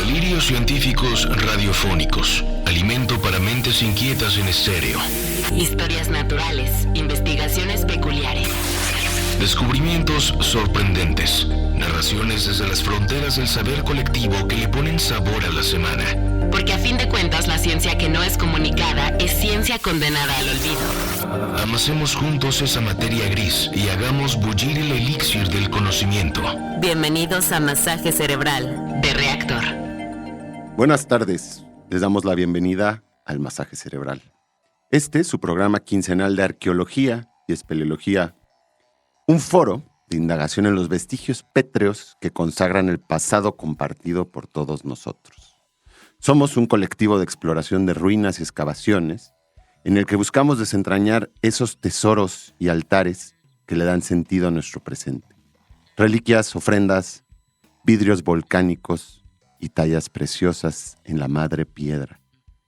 Delirios científicos radiofónicos. Alimento para mentes inquietas en estéreo. Historias naturales, investigaciones peculiares. Descubrimientos sorprendentes. Narraciones desde las fronteras del saber colectivo que le ponen sabor a la semana. Porque a fin de cuentas la ciencia que no es comunicada es ciencia condenada al olvido. Amasemos juntos esa materia gris y hagamos bullir el elixir del conocimiento. Bienvenidos a Masaje Cerebral de Reactor. Buenas tardes, les damos la bienvenida al Masaje Cerebral. Este es su programa quincenal de arqueología y espeleología, un foro de indagación en los vestigios pétreos que consagran el pasado compartido por todos nosotros. Somos un colectivo de exploración de ruinas y excavaciones en el que buscamos desentrañar esos tesoros y altares que le dan sentido a nuestro presente. Reliquias, ofrendas, vidrios volcánicos y tallas preciosas en la madre piedra,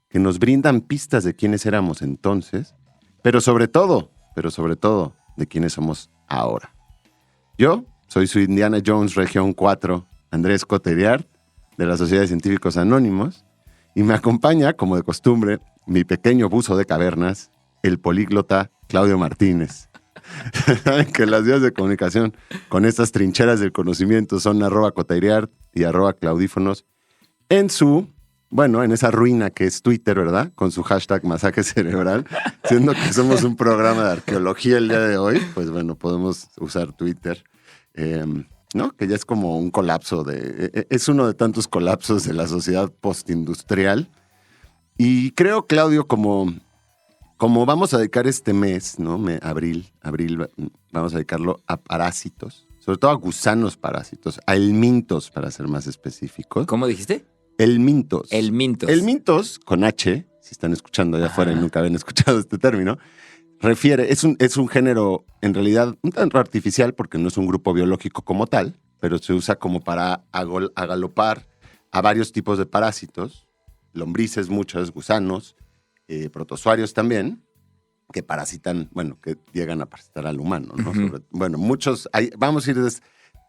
que nos brindan pistas de quiénes éramos entonces, pero sobre todo, de quiénes somos ahora. Yo soy su Indiana Jones Región 4, Andrés Cotellard, de la Sociedad de Científicos Anónimos, y me acompaña, como de costumbre, mi pequeño buzo de cavernas, el políglota Claudio Martínez. Saben que las vías de comunicación con estas trincheras del conocimiento son @Cotellard y @Claudífonos en esa ruina que es Twitter, ¿verdad? Con su hashtag Masaje Cerebral. Siendo que somos un programa de arqueología el día de hoy, pues bueno, podemos usar Twitter, ¿no? Que ya es como un colapso es uno de tantos colapsos de la sociedad postindustrial. Y creo, Claudio, como vamos a dedicar este mes, ¿no? Abril, vamos a dedicarlo a parásitos, sobre todo a gusanos parásitos, a helmintos, para ser más específicos. ¿Cómo dijiste? Helmintos. Helmintos. Helmintos, con H, si están escuchando allá afuera y nunca habían escuchado este término, es un género, en realidad, un tanto artificial, porque no es un grupo biológico como tal, pero se usa como para agalopar a varios tipos de parásitos, lombrices muchos, gusanos, protozoarios también, que parasitan, que llegan a parasitar al humano, ¿no? Uh-huh. Muchos, vamos a ir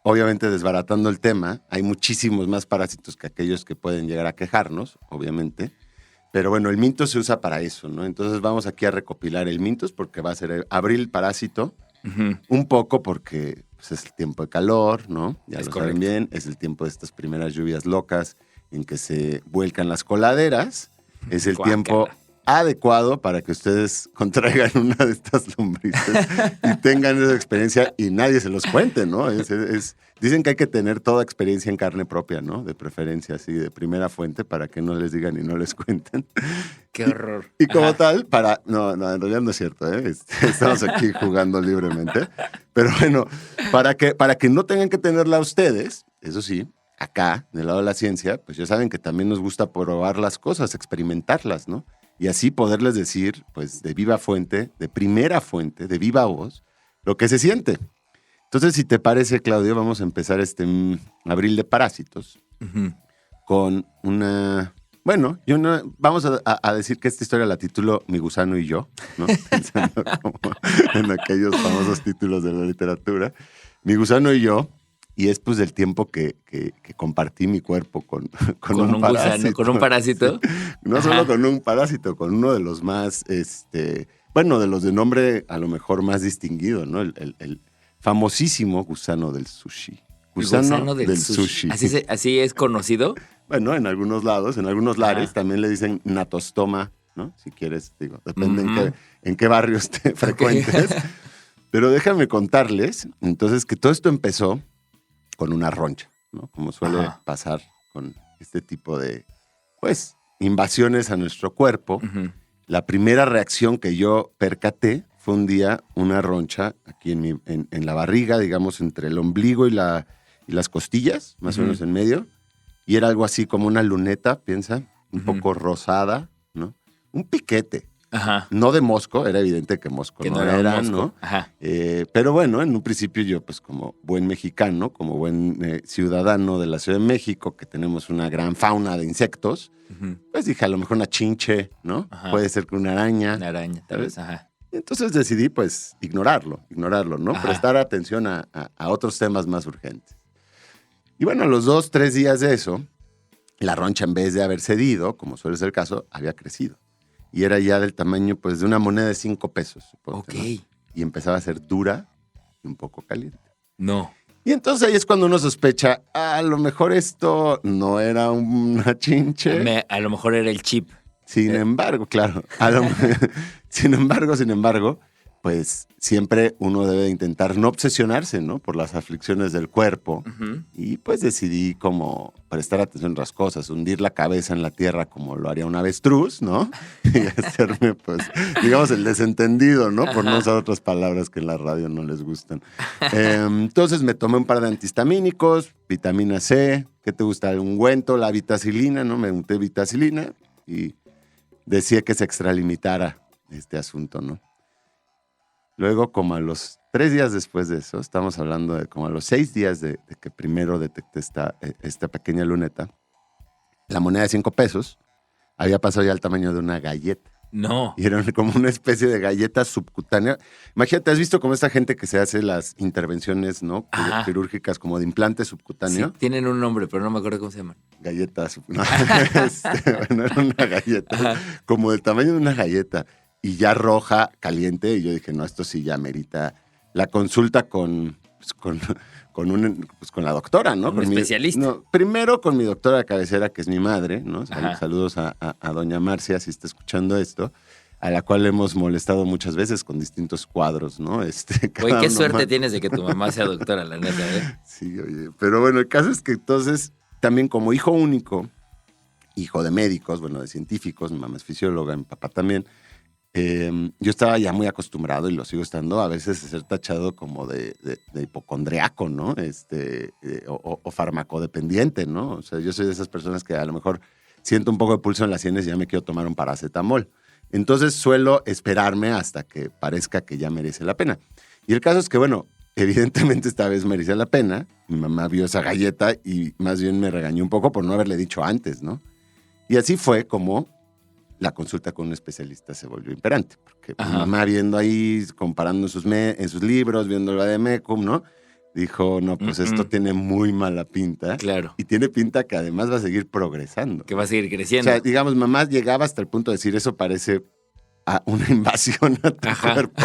obviamente desbaratando el tema. Hay muchísimos más parásitos que aquellos que pueden llegar a quejarnos, obviamente. Pero bueno, el mintos se usa para eso, ¿no? Entonces vamos aquí a recopilar el mintos porque va a ser abril parásito, uh-huh. Un poco porque pues, es el tiempo de calor, ¿no? Ya lo saben bien, es el tiempo de estas primeras lluvias locas en que se vuelcan las coladeras. Es el tiempo adecuado para que ustedes contraigan una de estas lombrices y tengan esa experiencia y nadie se los cuente, ¿no? Dicen que hay que tener toda experiencia en carne propia, ¿no? De preferencia, así, de primera fuente, para que no les digan y no les cuenten. ¡Qué horror! Y como tal, No, en realidad no es cierto, ¿eh? Estamos aquí jugando libremente. Pero bueno, para que no tengan que tenerla ustedes, eso sí, acá, del lado de la ciencia, pues ya saben que también nos gusta probar las cosas, experimentarlas, ¿no? Y así poderles decir, pues, de viva fuente, de primera fuente, de viva voz, lo que se siente. Entonces, si te parece, Claudio, vamos a empezar abril de parásitos, uh-huh. Con una... Bueno, vamos a decir que esta historia la titulo Mi gusano y yo, ¿no? Pensando como en aquellos famosos títulos de la literatura. Mi gusano y yo. Y es pues del tiempo que compartí mi cuerpo con un parásito. Gusano, con un parásito. Sí. No Ajá. Solo con un parásito, con uno de los más, de los de nombre a lo mejor más distinguido, ¿no? El famosísimo gusano del sushi. Gusano del sushi. ¿Así es conocido? Bueno, en algunos lados, en algunos lares también le dicen natostoma, ¿no? Si quieres, depende uh-huh. en qué barrios te frecuentes. Pero déjame contarles, entonces, que todo esto empezó con una roncha, ¿no? Como suele Ajá. pasar con este tipo de, invasiones a nuestro cuerpo. Uh-huh. La primera reacción que yo percaté fue un día una roncha aquí en la barriga, digamos, entre el ombligo y las costillas, más uh-huh. o menos en medio. Y era algo así como una luneta, piensa, un uh-huh. poco rosada, ¿no? Un piquete. Ajá. No de mosco, era evidente que mosco que no era, ¿no? Ajá. Pero bueno, en un principio yo, pues como buen mexicano, como buen ciudadano de la Ciudad de México, que tenemos una gran fauna de insectos, uh-huh. pues dije, a lo mejor una chinche, ¿no? Ajá. Puede ser que una araña. Una araña, tal vez, ajá. Entonces decidí, pues, ignorarlo, ¿no? Ajá. Prestar atención a otros temas más urgentes. Y bueno, a los 2-3 días de eso, la roncha, en vez de haber cedido, como suele ser el caso, había crecido. Y era ya del tamaño, pues, de una moneda de 5 pesos. Suponte, ¿no? Y empezaba a ser dura y un poco caliente. No. Y entonces ahí es cuando uno sospecha, a lo mejor esto no era una chinche. A lo mejor era el chip. Sin embargo, claro. Sin embargo, pues siempre uno debe intentar no obsesionarse, ¿no? Por las aflicciones del cuerpo. Uh-huh. Y pues decidí como prestar atención a las cosas, hundir la cabeza en la tierra como lo haría un avestruz, ¿no? Y hacerme, pues, digamos, el desentendido, ¿no? Por no usar otras palabras que en la radio no les gustan. Entonces me tomé un par de antihistamínicos, vitamina C, ¿qué te gusta? El ungüento, la vitacilina, ¿no? Me unté vitacilina y decía que se extralimitara este asunto, ¿no? Luego, como a los 3 días después de eso, estamos hablando de como a los 6 días de que primero detecté esta pequeña luneta, la moneda de 5 pesos había pasado ya al tamaño de una galleta. No. Y era como una especie de galleta subcutánea. Imagínate, ¿has visto como esta gente que se hace las intervenciones, ¿no? Quirúrgicas como de implante subcutáneo? Sí, tienen un nombre, pero no me acuerdo cómo se llaman. Galletas. No, bueno, era una galleta, como del tamaño de una galleta. Y ya roja, caliente, y yo dije, no, esto sí ya merita la consulta con la doctora, ¿no? Con un especialista. Primero con mi doctora de cabecera, que es mi madre, ¿no? Saludos a doña Marcia, si está escuchando esto, a la cual hemos molestado muchas veces con distintos cuadros, ¿no? Oye, qué suerte tienes de que tu mamá sea doctora, la neta, ¿eh? Sí, oye, pero bueno, el caso es que entonces, también como hijo único, hijo de médicos, bueno, de científicos, mi mamá es fisióloga, mi papá también, yo estaba ya muy acostumbrado, y lo sigo estando, a veces a ser tachado como de hipocondriaco, ¿no? O farmacodependiente, ¿no? O sea, yo soy de esas personas que a lo mejor siento un poco de pulso en las sienes y ya me quiero tomar un paracetamol. Entonces suelo esperarme hasta que parezca que ya merece la pena. Y el caso es que, bueno, evidentemente esta vez merecía la pena. Mi mamá vio esa galleta y más bien me regañó un poco por no haberle dicho antes, ¿no? Y así fue como la consulta con un especialista se volvió imperante, porque mi mamá viendo ahí, comparando en sus libros, viendo lo de Mecum, ¿no? Dijo, no, pues esto tiene muy mala pinta. Claro. Y tiene pinta que además va a seguir progresando. Que va a seguir creciendo. O sea, digamos, mamá llegaba hasta el punto de decir, eso parece a una invasión a tu cuerpo,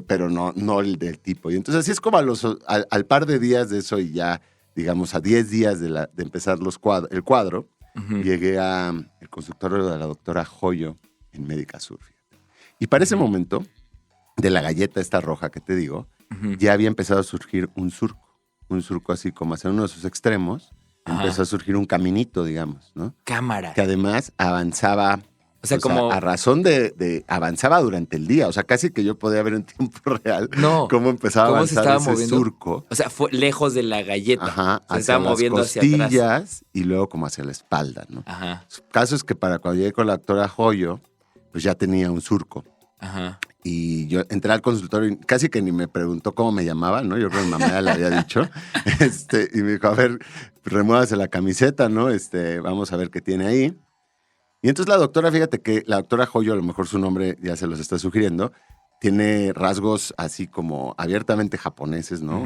pero no el del tipo. Y entonces así es como al par de días de eso y ya, digamos, a 10 días de empezar el cuadro, llegué al consultorio de la doctora Joyo en Médica Sur. Y para ese momento, de la galleta esta roja que te digo, ya había empezado a surgir un surco así como hacia uno de sus extremos, empezó a surgir un caminito, digamos, ¿no? Cámara. Que además avanzaba, o sea, como a razón de avanzaba durante el día, o sea, casi que yo podía ver en tiempo real cómo empezaba a avanzar ese moviendo? surco. O sea, fue lejos de la galleta. Se estaba moviendo hacia atrás. Y luego como hacia la espalda, ¿no? El caso es que para cuando llegué con la doctora Joyo, pues ya tenía un surco. Y yo entré al consultorio y casi que ni me preguntó cómo me llamaba, ¿no? Yo creo que mi mamá ya le había dicho. Y me dijo, a ver, remuévase la camiseta, ¿no? Vamos a ver qué tiene ahí. Y entonces la doctora, fíjate que la doctora Joyo, a lo mejor su nombre ya se los está sugiriendo, tiene rasgos así como abiertamente japoneses, ¿no?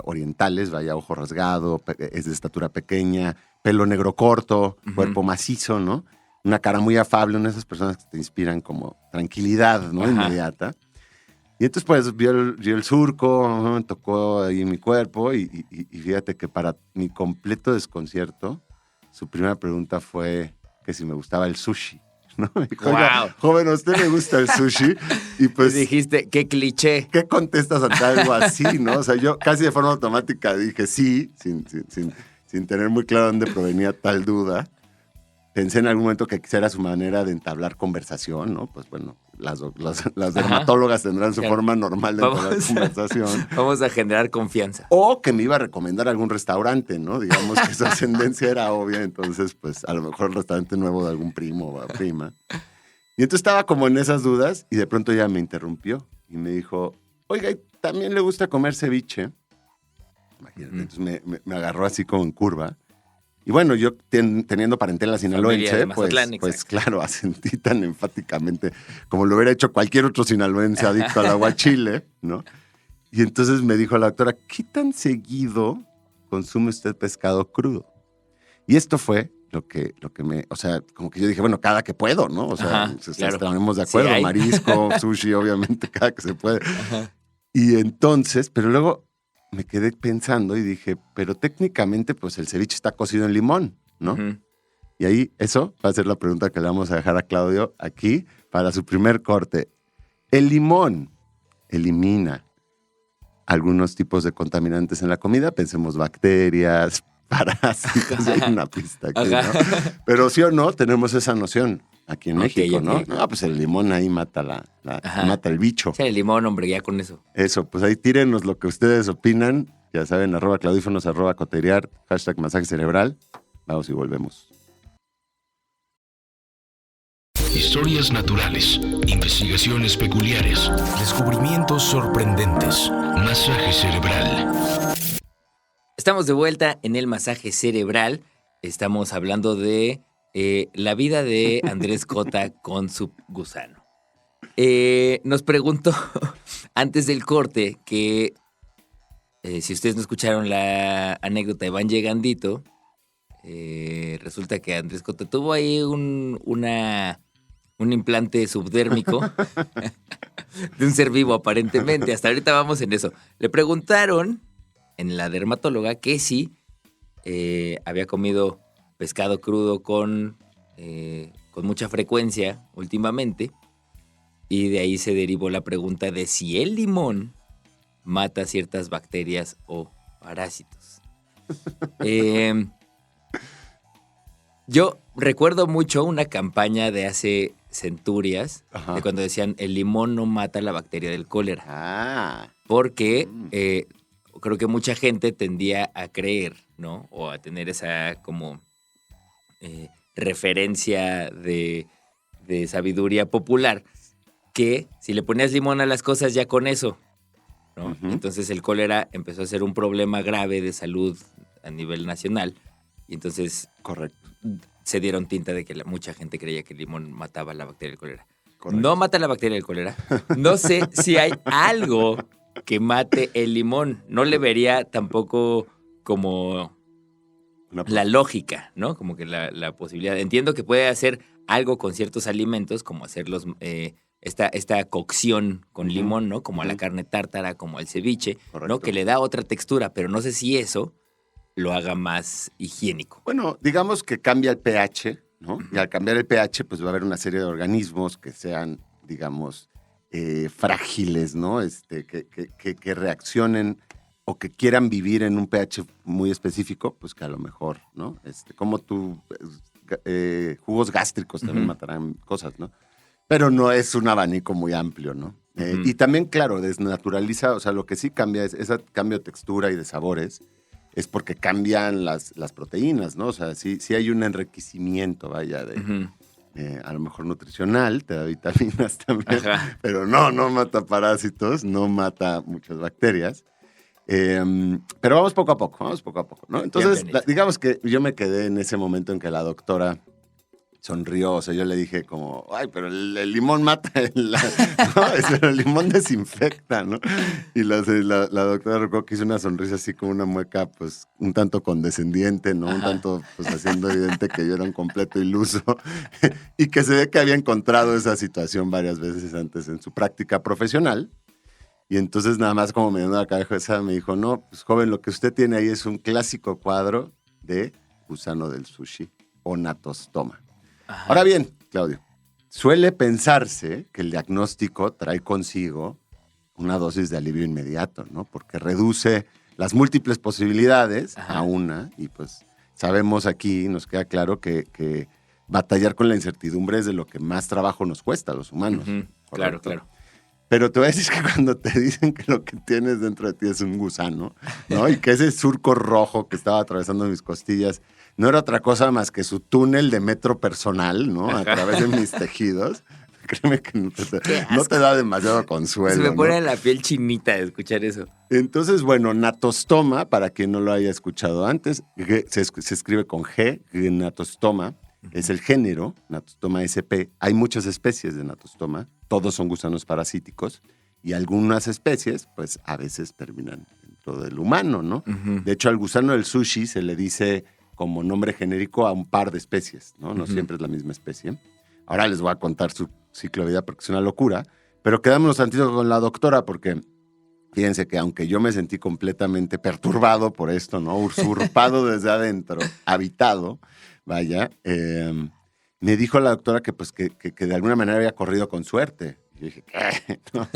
Orientales, vaya, ojo rasgado, es de estatura pequeña, pelo negro corto, cuerpo macizo, ¿no? Una cara muy afable, una de esas personas que te inspiran como tranquilidad, ¿no? Inmediata. Y entonces, pues, vio el surco, tocó ahí mi cuerpo y fíjate que para mi completo desconcierto, su primera pregunta fue que si me gustaba el sushi, ¿no? Me dijo, wow. Joven, ¿a usted le gusta el sushi? Y pues... Y dijiste, qué cliché. ¿Qué contestas ante algo así, no? O sea, yo casi de forma automática dije sí, sin tener muy claro dónde provenía tal duda. Pensé en algún momento que quizá era su manera de entablar conversación, ¿no? Pues bueno, las dermatólogas tendrán su forma normal de entablar conversación. Vamos a generar confianza. O que me iba a recomendar algún restaurante, ¿no? Digamos que su ascendencia era obvia, entonces pues a lo mejor el restaurante nuevo de algún primo o prima. Y entonces estaba como en esas dudas y de pronto ella me interrumpió y me dijo, oiga, ¿y también le gusta comer ceviche? Imagínate, entonces me agarró así como en curva. Y bueno, yo teniendo parentela sinaloense, pues claro, asentí tan enfáticamente como lo hubiera hecho cualquier otro sinaloense adicto al aguachile, ¿no? Y entonces me dijo la doctora, ¿qué tan seguido consume usted pescado crudo? Y esto fue lo que me, o sea, como que yo dije, bueno, cada que puedo, ¿no? O sea, estamos de acuerdo, sí, marisco, sushi, obviamente, cada que se puede. Ajá. Y entonces, pero luego me quedé pensando y dije, pero técnicamente, pues el ceviche está cocido en limón, ¿no? Uh-huh. Y ahí, eso va a ser la pregunta que le vamos a dejar a Claudio aquí para su primer corte. El limón elimina algunos tipos de contaminantes en la comida, pensemos bacterias, parásitos, hay una pista aquí, ¿no? Pero sí o no, tenemos esa noción aquí en México, ¿no? No, pues el limón ahí mata mata el bicho. Sí, el limón, hombre, ya con eso. Eso, pues ahí tírenos lo que ustedes opinan, ya saben, @claudífonos, @coteriar, #masaje cerebral. Vamos y volvemos. Historias naturales, investigaciones peculiares, descubrimientos sorprendentes, masaje cerebral. Estamos de vuelta en el masaje cerebral. Estamos hablando de la vida de Andrés Cota con su gusano. Nos preguntó antes del corte que si ustedes no escucharon la anécdota de Van Llegandito, resulta que Andrés Cota tuvo ahí un implante subdérmico de un ser vivo aparentemente. Hasta ahorita vamos en eso. Le preguntaron en la dermatóloga que si había comido pescado crudo con mucha frecuencia últimamente, y de ahí se derivó la pregunta de si el limón mata ciertas bacterias o parásitos. Yo recuerdo mucho una campaña de hace centurias, ajá, de cuando decían el limón no mata la bacteria del cólera. Ah. Porque creo que mucha gente tendía a creer, ¿no? O a tener esa como referencia de sabiduría popular, que si le ponías limón a las cosas ya con eso, ¿no? Uh-huh. Entonces el cólera empezó a ser un problema grave de salud a nivel nacional, y entonces correcto, se dieron tinta de que mucha gente creía que el limón mataba la bacteria del cólera. Correcto. No mata la bacteria del cólera. No sé si hay algo que mate el limón. No le vería tampoco como la lógica, ¿no? Como que la posibilidad. Entiendo que puede hacer algo con ciertos alimentos, como hacerlos esta cocción con limón, ¿no? Como a la carne tártara, como al ceviche, correcto, ¿no? Que le da otra textura, pero no sé si eso lo haga más higiénico. Bueno, digamos que cambia el pH, ¿no? Uh-huh. Y al cambiar el pH, pues va a haber una serie de organismos que sean, digamos, frágiles, ¿no? Que reaccionen o que quieran vivir en un pH muy específico, pues que a lo mejor, ¿no? Como jugos gástricos también, uh-huh, matarán cosas, ¿no? Pero no es un abanico muy amplio, ¿no? Uh-huh. Y también, claro, desnaturaliza, o sea, lo que sí cambia es ese cambio de textura y de sabores, es porque cambian las proteínas, ¿no? O sea, sí hay un enriquecimiento, vaya, uh-huh, a lo mejor nutricional, te da vitaminas también, ajá, pero no mata parásitos, no mata muchas bacterias. Pero vamos poco a poco, ¿no? Entonces, digamos que yo me quedé en ese momento en que la doctora sonrió, o sea, yo le dije como, ay, pero el limón mata, pero el limón desinfecta, ¿no? Y la doctora recuerdo que hizo una sonrisa así como una mueca, pues, un tanto condescendiente, ¿no? Ajá. Un tanto, pues, haciendo evidente que yo era un completo iluso y que se ve que había encontrado esa situación varias veces antes en su práctica profesional. Y entonces nada más como me dio la cabeza me dijo, no, pues, joven, lo que usted tiene ahí es un clásico cuadro de gusano del sushi o natostoma. Ajá. Ahora bien, Claudio, suele pensarse que el diagnóstico trae consigo una dosis de alivio inmediato, ¿no? Porque reduce las múltiples posibilidades, ajá, a una, y pues sabemos aquí, nos queda claro que batallar con la incertidumbre es de lo que más trabajo nos cuesta a los humanos. Uh-huh. Claro. Pero te voy a decir que cuando te dicen que lo que tienes dentro de ti es un gusano, ¿no? Y que ese surco rojo que estaba atravesando mis costillas no era otra cosa más que su túnel de metro personal, ¿no? A través de mis tejidos. Créeme que no te da demasiado consuelo. Se me pone, ¿no?, la piel chinita de escuchar eso. Entonces, bueno, natostoma, para quien no lo haya escuchado antes, se escribe con G, natostoma, es el género, Natostoma sp. Hay muchas especies de natostoma, todos son gusanos parasíticos, y algunas especies, pues, a veces terminan dentro del humano, ¿no? Uh-huh. De hecho, al gusano del sushi se le dice como nombre genérico a un par de especies, ¿no? No siempre es la misma especie. Ahora les voy a contar su ciclo de vida porque es una locura, pero quedámonos tantito con la doctora porque fíjense que aunque yo me sentí completamente perturbado por esto, ¿no? Usurpado desde adentro, habitado, vaya, me dijo la doctora que, pues, que de alguna manera había corrido con suerte. Y yo dije, ¿qué? No,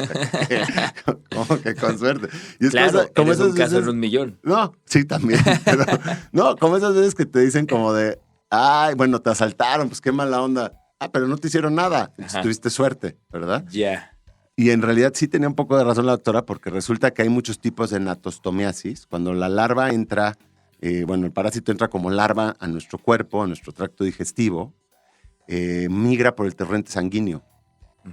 ¿cómo que con suerte? Y es Claro, como eres un caso veces, en un millón. No, sí, también. Pero, no, como esas veces que te dicen como de, ay, bueno, te asaltaron, pues qué mala onda. Ah, pero no te hicieron nada. Entonces, tuviste suerte, ¿verdad? Ya. Y en realidad sí tenía un poco de razón la doctora porque resulta que hay muchos tipos de natostomiasis. Cuando la larva entra, el parásito entra como larva a nuestro cuerpo, a nuestro tracto digestivo, migra por el torrente sanguíneo.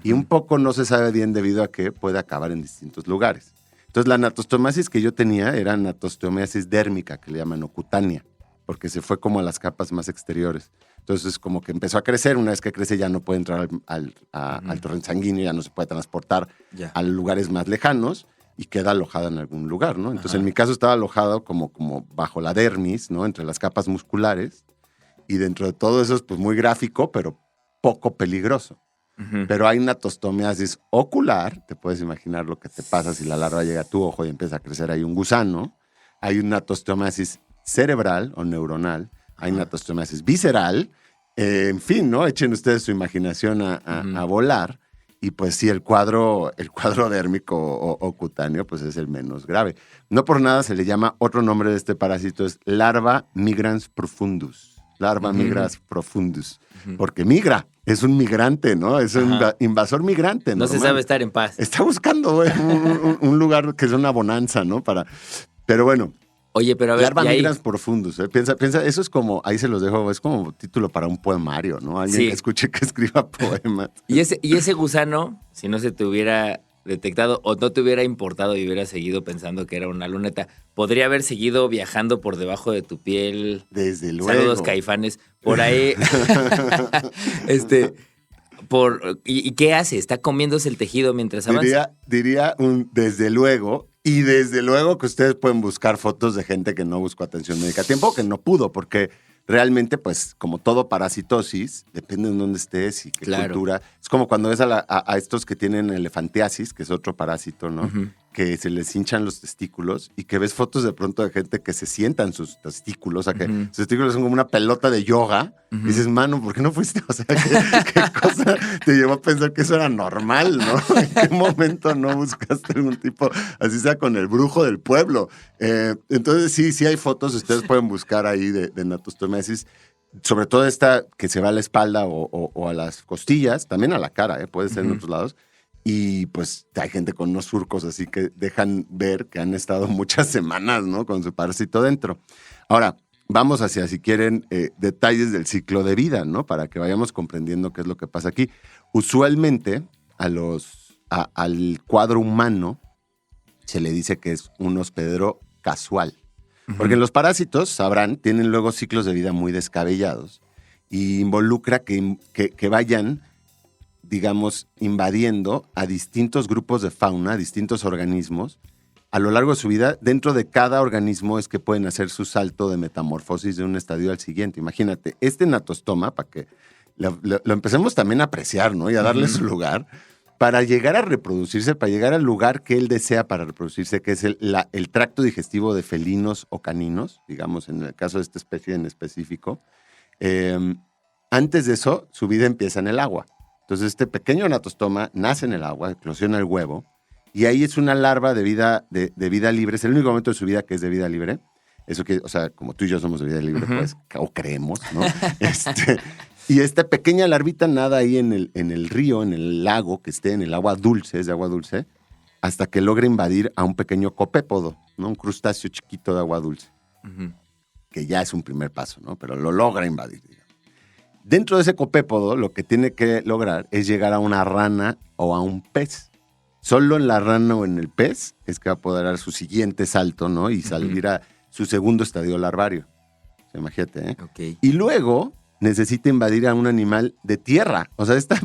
Y un poco no se sabe bien debido a que puede acabar en distintos lugares. Entonces la natostomiasis que yo tenía era natostomiasis dérmica, que le llaman, o cutánea, porque se fue como a las capas más exteriores. Entonces, como que empezó a crecer. Una vez que crece, ya no puede entrar al torrente sanguíneo, ya no se puede transportar a lugares más lejanos y queda alojada en algún lugar, ¿no? Entonces, en mi caso estaba alojado como bajo la dermis, ¿no? Entre las capas musculares. Y dentro de todo eso es pues muy gráfico, pero poco peligroso. Pero hay natostomiasis ocular. Te puedes imaginar lo que te pasa si la larva llega a tu ojo y empieza a crecer ahí un gusano. Hay una natostomiasis cerebral o neuronal. Hay natostomiasis visceral. En fin, ¿no? Echen ustedes su imaginación a volar. Y pues sí, el cuadro dérmico o cutáneo pues es el menos grave. No por nada se le llama, otro nombre de este parásito es Larva migrans profundus. Larva migrans profundus. Porque migra, es un migrante, ¿no? Es un invasor migrante. No se sabe estar en paz. Está buscando un lugar que es una bonanza, ¿no? Pero bueno. Oye, pero a ver, Larva migrans profundus. Piensa, eso es como, ahí se los dejo, es como título para un poemario, ¿no? Alguien que escuche que escriba poemas. Y ese gusano, si no se te hubiera detectado o no te hubiera importado y hubiera seguido pensando que era una luneta, podría haber seguido viajando por debajo de tu piel. Desde luego. Saludos, Caifanes. Por ahí. ¿Y qué hace? ¿Está comiéndose el tejido mientras avanza? Diría un desde luego. Y desde luego que ustedes pueden buscar fotos de gente que no buscó atención médica a tiempo, que no pudo, porque realmente, pues, como todo parasitosis, depende de dónde estés y qué cultura. Es como cuando ves a estos que tienen elefantiasis, que es otro parásito, ¿no? Que se les hinchan los testículos y que ves fotos de pronto de gente que se sientan sus testículos, o sea, que sus testículos son como una pelota de yoga. Y dices, mano, ¿por qué no fuiste? O sea, ¿qué cosa te llevó a pensar que eso era normal, no? ¿En qué momento no buscaste algún tipo, así sea con el brujo del pueblo? Entonces, sí hay fotos, ustedes pueden buscar ahí de natostomiasis, sobre todo esta que se va a la espalda o a las costillas, también a la cara, puede ser en otros lados. Y pues hay gente con unos surcos así que dejan ver que han estado muchas semanas, ¿no? Con su parásito dentro. Ahora, vamos hacia, si quieren, detalles del ciclo de vida, ¿no? Para que vayamos comprendiendo qué es lo que pasa aquí. Usualmente, al cuadro humano se le dice que es un hospedero casual. Porque los parásitos, sabrán, tienen luego ciclos de vida muy descabellados y involucra que vayan, digamos, invadiendo a distintos grupos de fauna, a distintos organismos, a lo largo de su vida. Dentro de cada organismo es que pueden hacer su salto de metamorfosis de un estadio al siguiente. Imagínate, este natostoma, para que lo empecemos también a apreciar, ¿no? Y a darle su lugar, para llegar a reproducirse, para llegar al lugar que él desea para reproducirse, que es el tracto digestivo de felinos o caninos, digamos, en el caso de esta especie en específico. Antes de eso, su vida empieza en el agua. Entonces, este pequeño natostoma nace en el agua, eclosiona el huevo, y ahí es una larva de vida libre. Es el único momento de su vida que es de vida libre. Eso que, o sea, como tú y yo somos de vida libre, pues, o creemos, ¿no? Y esta pequeña larvita nada ahí en el río, en el lago, que esté en el agua dulce, es de agua dulce, hasta que logra invadir a un pequeño copépodo, ¿no? Un crustáceo chiquito de agua dulce, que ya es un primer paso, ¿no? Pero lo logra invadir, digamos. Dentro de ese copépodo, lo que tiene que lograr es llegar a una rana o a un pez. Solo en la rana o en el pez es que va a poder dar su siguiente salto, ¿no? Y salir a su segundo estadio larvario. O sea, imagínate, ¿eh? Okay. Y luego necesita invadir a un animal de tierra. O sea, esta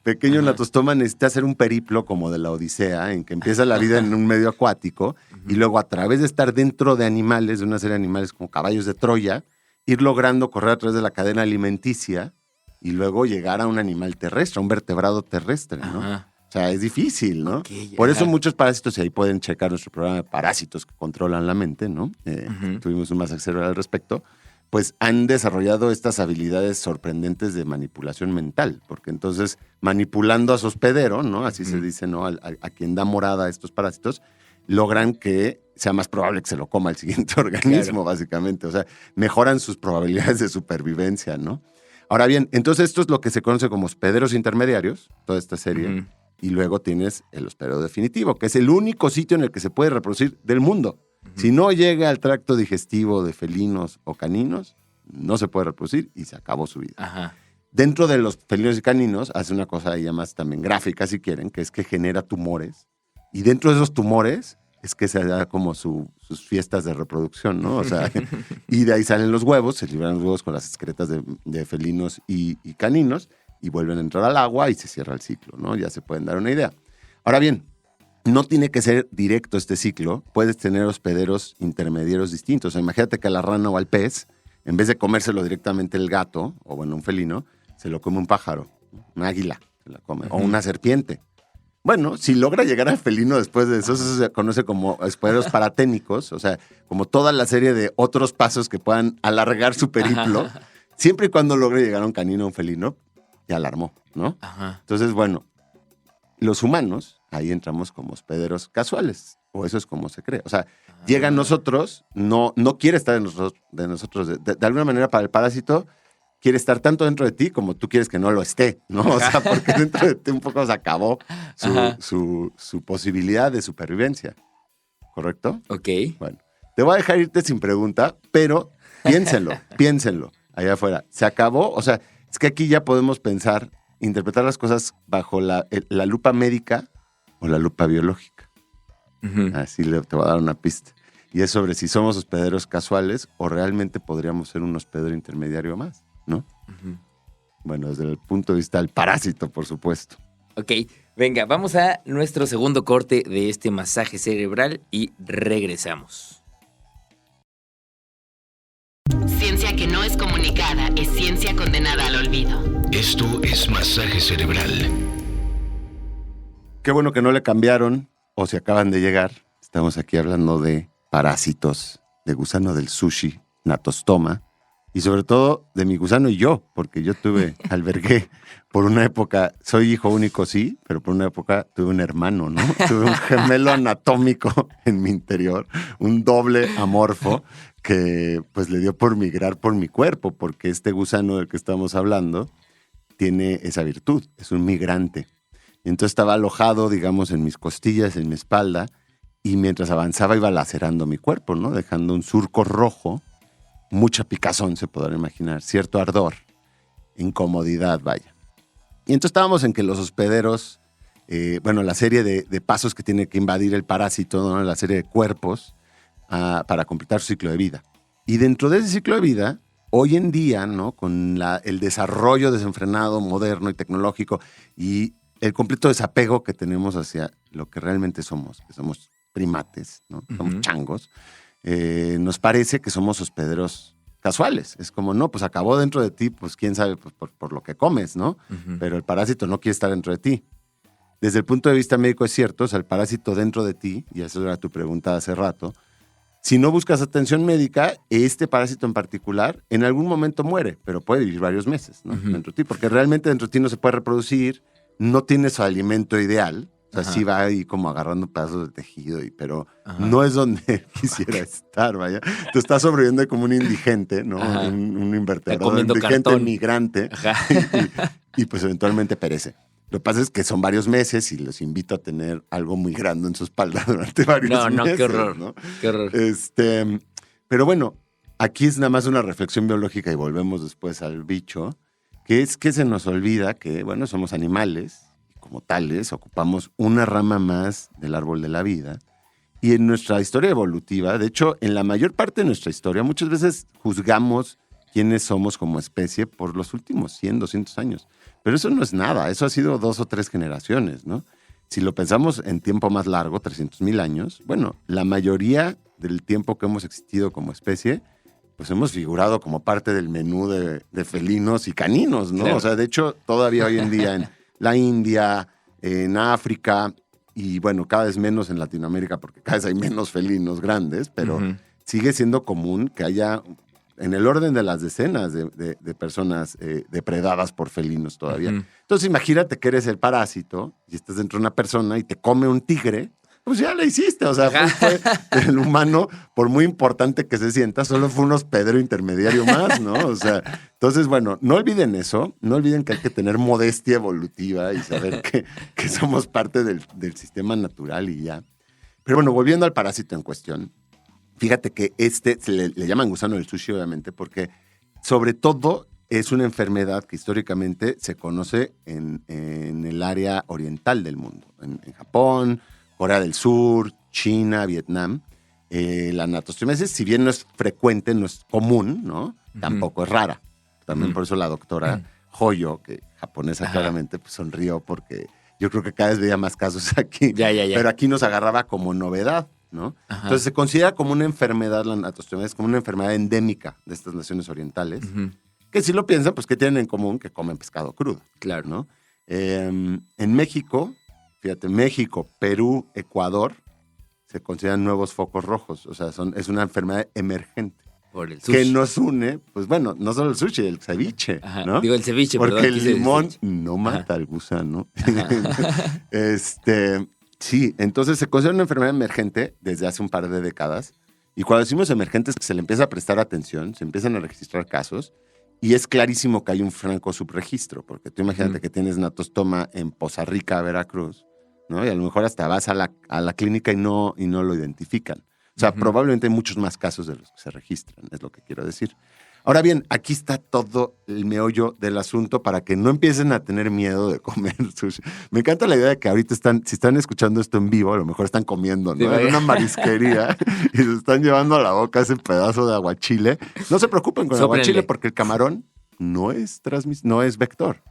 pequeño natostoma necesita hacer un periplo como de la Odisea, en que empieza la vida en un medio acuático, y luego a través de estar dentro de animales, de una serie de animales como caballos de Troya, ir logrando correr a través de la cadena alimenticia y luego llegar a un animal terrestre, a un vertebrado terrestre, ¿no? Ajá. O sea, es difícil, ¿no? Ok, Por eso ajá. muchos parásitos, y ahí pueden checar nuestro programa de parásitos que controlan la mente, ¿no? Ujú. Tuvimos un masaje cerebral al respecto, pues han desarrollado estas habilidades sorprendentes de manipulación mental, porque entonces manipulando a su hospedero, ¿no? Así se Ujú. dice, ¿no? A quien da morada a estos parásitos, logran que sea más probable que se lo coma el siguiente organismo, básicamente. O sea, mejoran sus probabilidades de supervivencia, ¿no? Ahora bien, entonces esto es lo que se conoce como hospederos intermediarios, toda esta serie. Ujú. Y luego tienes el hospedero definitivo, que es el único sitio en el que se puede reproducir del mundo. Si no llega al tracto digestivo de felinos o caninos, no se puede reproducir y se acabó su vida. Ajá. Dentro de los felinos y caninos hace una cosa ya más también gráfica, si quieren, que es que genera tumores. Y dentro de esos tumores es que se da como sus fiestas de reproducción, ¿no? O sea, y de ahí salen los huevos, se liberan los huevos con las excretas de felinos y caninos, y vuelven a entrar al agua y se cierra el ciclo, ¿no? Ya se pueden dar una idea. Ahora bien, no tiene que ser directo este ciclo. Puedes tener hospederos intermediarios distintos. O sea, imagínate que a la rana o al pez, en vez de comérselo directamente el gato, o bueno, un felino, se lo come un pájaro, un águila, se la come, o una serpiente. Bueno, si logra llegar al felino después de eso, eso se conoce como hospederos paraténicos, o sea, como toda la serie de otros pasos que puedan alargar su periplo, siempre y cuando logre llegar a un canino o un felino, ya alarmó, ¿no? Ajá. Entonces, bueno, los humanos, ahí entramos como hospederos casuales, o eso es como se cree. O sea, llega a nosotros, no quiere estar en nosotros. De alguna manera, para el parásito, quiere estar tanto dentro de ti como tú quieres que no lo esté, ¿no? O sea, porque dentro de ti un poco se acabó su posibilidad de supervivencia. ¿Correcto? Ok. Bueno, te voy a dejar irte sin pregunta, pero piénsenlo, allá afuera. ¿Se acabó? O sea, es que aquí ya podemos pensar, interpretar las cosas bajo la lupa médica o la lupa biológica. Ujú. Así te voy a dar una pista. Y es sobre si somos hospederos casuales o realmente podríamos ser un hospedero intermediario más, ¿no? Ujú. Bueno, desde el punto de vista del parásito, por supuesto. Ok, venga, vamos a nuestro segundo corte de este masaje cerebral y regresamos. Ciencia que no es comunicada es ciencia condenada al olvido. Esto es Masaje Cerebral. Qué bueno que no le cambiaron o si acaban de llegar. Estamos aquí hablando de parásitos, de gusano del sushi, Natostoma, y sobre todo de mi gusano y yo, porque yo albergué por una época, soy hijo único, sí, pero por una época tuve un hermano, ¿no? Tuve un gemelo anatómico en mi interior, un doble amorfo que pues le dio por migrar por mi cuerpo, porque este gusano del que estamos hablando tiene esa virtud, es un migrante. Y entonces estaba alojado, digamos, en mis costillas, en mi espalda, y mientras avanzaba iba lacerando mi cuerpo, ¿no? Dejando un surco rojo, mucha picazón, se podrán imaginar, cierto ardor, incomodidad, vaya. Y entonces estábamos en que los hospederos, la serie de pasos que tiene que invadir el parásito, ¿no? La serie de cuerpos para completar su ciclo de vida. Y dentro de ese ciclo de vida, hoy en día, ¿no? Con el desarrollo desenfrenado, moderno y tecnológico, y el completo desapego que tenemos hacia lo que realmente somos, que somos primates, ¿no? Somos changos, nos parece que somos hospederos casuales. Es como, no, pues acabó dentro de ti, pues quién sabe, pues por lo que comes, ¿no? Ujú. Pero el parásito no quiere estar dentro de ti. Desde el punto de vista médico es cierto, o sea, el parásito dentro de ti, y esa era tu pregunta hace rato, si no buscas atención médica, este parásito en particular en algún momento muere, pero puede vivir varios meses, ¿no? Ujú. Dentro de ti, porque realmente dentro de ti no se puede reproducir, no tiene su alimento ideal, o sea, Ajá. sí va ahí como agarrando pedazos de tejido, pero Ajá. no es donde quisiera estar, vaya. Tú estás sobreviviendo como un indigente, ¿no? Ajá. Un invertebrado, comiendo indigente cartón. migrante, Ajá. y pues eventualmente perece. Lo que pasa es que son varios meses y los invito a tener algo muy grande en su espalda durante varios No, meses. qué horror. ¿no? Qué horror. Pero bueno, aquí es nada más una reflexión biológica y volvemos después al bicho, que es que se nos olvida que, bueno, somos animales y como tales ocupamos una rama más del árbol de la vida. Y en nuestra historia evolutiva, de hecho, en la mayor parte de nuestra historia, muchas veces juzgamos quiénes somos como especie por los últimos 100, 200 años. Pero eso no es nada, eso ha sido 2 o 3 generaciones, ¿no? Si lo pensamos en tiempo más largo, 300,000 años, bueno, la mayoría del tiempo que hemos existido como especie pues hemos figurado como parte del menú de felinos y caninos, ¿no? Claro. O sea, de hecho, todavía hoy en día en la India, en África y bueno, cada vez menos en Latinoamérica porque cada vez hay menos felinos grandes, pero sigue siendo común que haya en el orden de las decenas de personas depredadas por felinos todavía. Entonces imagínate que eres el parásito y estás dentro de una persona y te come un tigre, pues ya le hiciste. O sea, fue el humano, por muy importante que se sienta, solo fue un hospedero intermediario más, ¿no? O sea, entonces, bueno, no olviden eso, no olviden que hay que tener modestia evolutiva y saber que somos parte del sistema natural y ya. Pero bueno, volviendo al parásito en cuestión, fíjate que le llaman gusano del sushi, obviamente, porque sobre todo es una enfermedad que históricamente se conoce en el área oriental del mundo, en Japón, Corea del Sur, China, Vietnam. La anatostomiasis, si bien no es frecuente, no es común, ¿no? Tampoco es rara. También por eso la doctora Hoyo, que japonesa claramente, pues sonrió porque yo creo que cada vez veía más casos aquí. Ya. Pero aquí nos agarraba como novedad, ¿no? Entonces se considera como una enfermedad, la anatostomiasis, como una enfermedad endémica de estas naciones orientales, que si lo piensan, pues que tienen en común que comen pescado crudo. Claro. ¿No? En México, fíjate, México, Perú, Ecuador, se consideran nuevos focos rojos. O sea, es una enfermedad emergente. Por el sushi. Que nos une, pues bueno, no solo el sushi, el ceviche, ¿no? Digo, el ceviche, porque perdón, el limón ceviche. no mata al gusano. Sí, entonces se considera una enfermedad emergente desde hace un par de décadas. Y cuando decimos emergente es que se le empieza a prestar atención, se empiezan a registrar casos. Y es clarísimo que hay un franco subregistro, porque tú imagínate que tienes natostoma en Poza Rica, Veracruz, ¿no? Y a lo mejor hasta vas a la clínica y no lo identifican. O sea, probablemente hay muchos más casos de los que se registran, es lo que quiero decir. Ahora bien, aquí está todo el meollo del asunto para que no empiecen a tener miedo de comer sushi. Me encanta la idea de que ahorita si están escuchando esto en vivo, a lo mejor están comiendo, ¿no? En una marisquería y se están llevando a la boca ese pedazo de aguachile. No se preocupen con el aguachile porque el camarón no es vector.